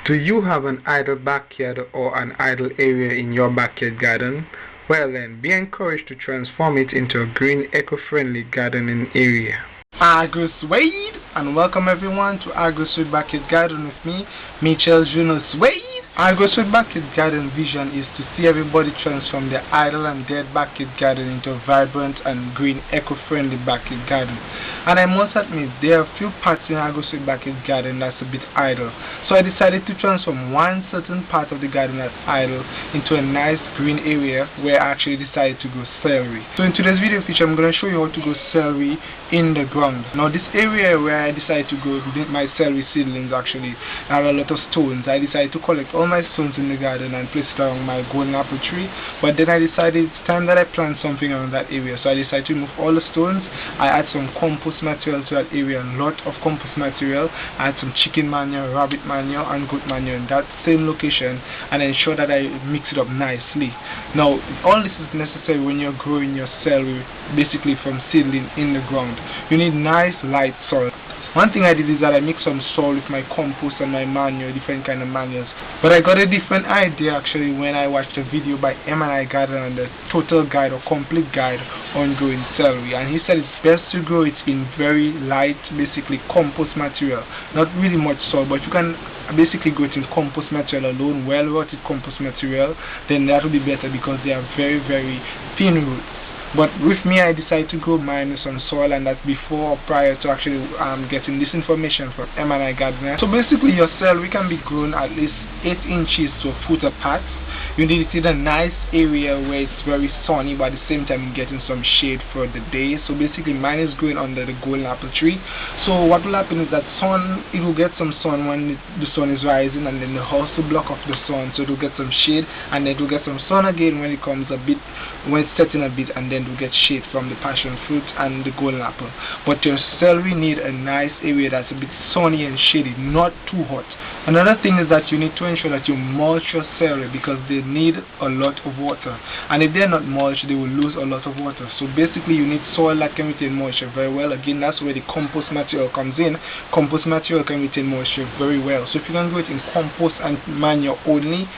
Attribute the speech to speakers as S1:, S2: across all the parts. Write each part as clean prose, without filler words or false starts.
S1: Do you have an idle backyard or an idle area in your backyard garden? Well then, be encouraged to transform it into a green eco-friendly gardening area.
S2: Agrosuede, and welcome everyone to Agrosuede Backyard Garden with me, Mitchell Juno Suede. Agrosuede Backyard Garden vision is to see everybody transform their idle and dead backyard garden into a vibrant and green eco-friendly backyard garden. And I must admit, there are a few parts in Agrosuede Backyard Garden that's a bit idle. So I decided to transform one certain part of the garden that's idle into a nice green area where I actually decided to grow celery. So in today's video feature, I'm going to show you how to grow celery in the ground. Now this area where I decided to grow my celery seedlings actually have a lot of stones. I decided to collect all my stones in the garden and place it around my golden apple tree, but then I decided it's time that I plant something around that area. So I decided to remove all the stones. I add some compost material to that area, a lot of compost material. I add some chicken manure, rabbit manure and goat manure in that same location, and ensure that I mix it up nicely. Now all this is necessary when you're growing your celery basically from seedling in the ground. You need nice light soil. One thing I did is that I mixed some soil with my compost and my manure, different kind of manures. But I got a different idea actually when I watched a video by M&I Garden on the total guide or complete guide on growing celery, and he said it's best to grow it in very light, basically compost material, not really much soil, but you can basically grow it in compost material alone, well rotted compost material. Then that will be better because they are very thin roots. But with me, I decided to grow mine with some soil, and that's before or prior to actually getting this information from M&I Gardener. So basically your celery can be grown at least 8 inches to a foot apart. You need it in a nice area where it's very sunny, but at the same time you're getting some shade for the day. So basically mine is growing under the golden apple tree. So what will happen is that it will get some sun when the sun is rising, and then the house will block off the sun, so it will get some shade, and then it will get some sun again when it comes a bit, when it's setting a bit, and then it will get shade from the passion fruit and the golden apple. But your celery need a nice area that's a bit sunny and shady, not too hot. Another thing is that you need to ensure that you mulch your celery because they need a lot of water, and if they're not mulched they will lose a lot of water. So basically you need soil that can retain moisture very well. Again, that's where the compost material comes in. Compost material can retain moisture very well. So if you can grow it in compost and manure only,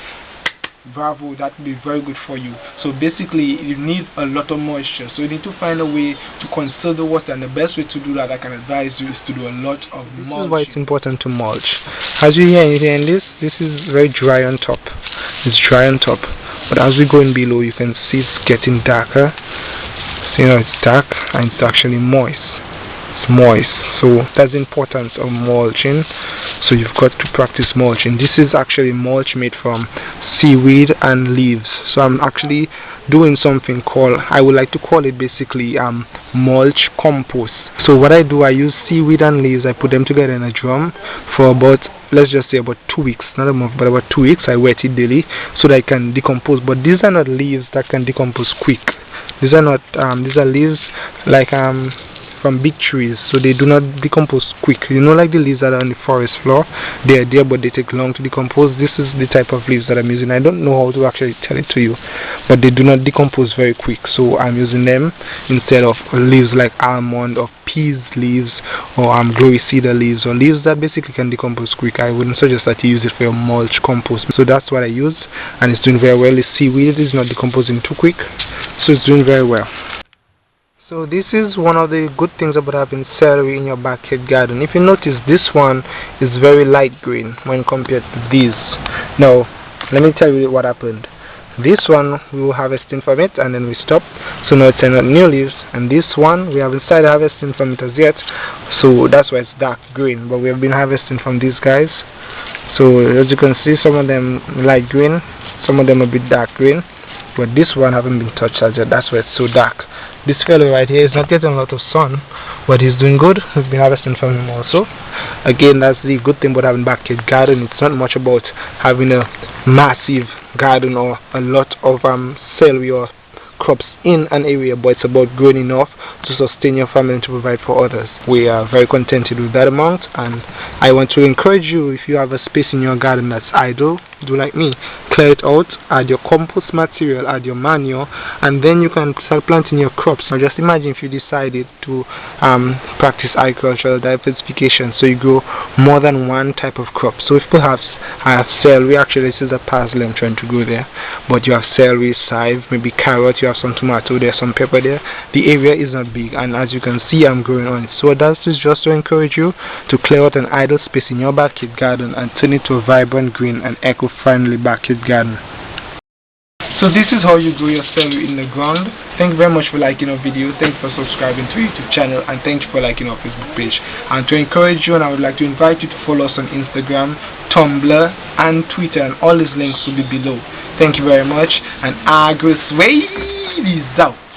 S2: bravo, that would be very good for you. So basically you need a lot of moisture, so you need to find a way to conserve the water, and the best way to do that I can advise you is to do a lot of mulching. This is why it's important to mulch. As you hear in this is very dry on top. It's dry on top, but as we go in below you can see it's getting darker. So, it's dark and it's actually moist. It's moist, so that's the importance of mulching. So you've got to practice mulching. This is actually mulch made from seaweed and leaves. So I'm actually doing something called, I would like to call it basically mulch compost. So what I do, I use seaweed and leaves, I put them together in a drum for about, let's just say about 2 weeks, not a month, but about 2 weeks. I wet it daily so that I can decompose. But these are not leaves that can decompose quick. These are not these are leaves like from big trees, so they do not decompose quick. Like the leaves that are on the forest floor, they are there but they take long to decompose. This is the type of leaves that I'm using. I don't know how to actually tell it to you, but they do not decompose very quick, so I'm using them instead of leaves like almond or peas leaves or glory cedar leaves, or leaves that basically can decompose quick. I wouldn't suggest that you use it for your mulch compost. So that's what I use, and it's doing very well. The seaweed is not decomposing too quick, so it's doing very well. So this is one of the good things about having celery in your backyard garden. If you notice, this one is very light green when compared to these. Now let me tell you what happened. This one we were harvesting from it and then we stopped, so now it's not new leaves, and this one we haven't started harvesting from it as yet, so that's why it's dark green. But we have been harvesting from these guys, so as you can see, some of them light green, some of them a bit dark green, but this one haven't been touched as yet. That's why it's so dark. This fellow right here is not getting a lot of sun, but he's doing good. We've been harvesting from him also. Again, that's the good thing about having backyard garden. It's not much about having a massive garden or a lot of celery or crops in an area, but it's about growing enough to sustain your family and to provide for others. We are very contented with that amount, and I want to encourage you, if you have a space in your garden that's idle, do like me, clear it out, add your compost material, add your manure, and then you can start planting your crops. Now just imagine if you decided to practice agricultural diversification, so you grow more than one type of crop. So if perhaps I have celery, actually this is a parsley I'm trying to grow there, but you have celery, chive, maybe carrot, you have some tomato there, some pepper there. The area is not big, and as you can see I'm growing on it. So that is just to encourage you to clear out an idle space in your backyard garden and turn it to a vibrant, green and eco-friendly backyard garden. So this is how you grow your celery in the ground. Thank you very much for liking our video. Thank you for subscribing to our YouTube channel, and thank you for liking our Facebook page. And to encourage you, and I would like to invite you to follow us on Instagram, Tumblr and Twitter, and all these links will be below. Thank you very much, and Agrosuede is out.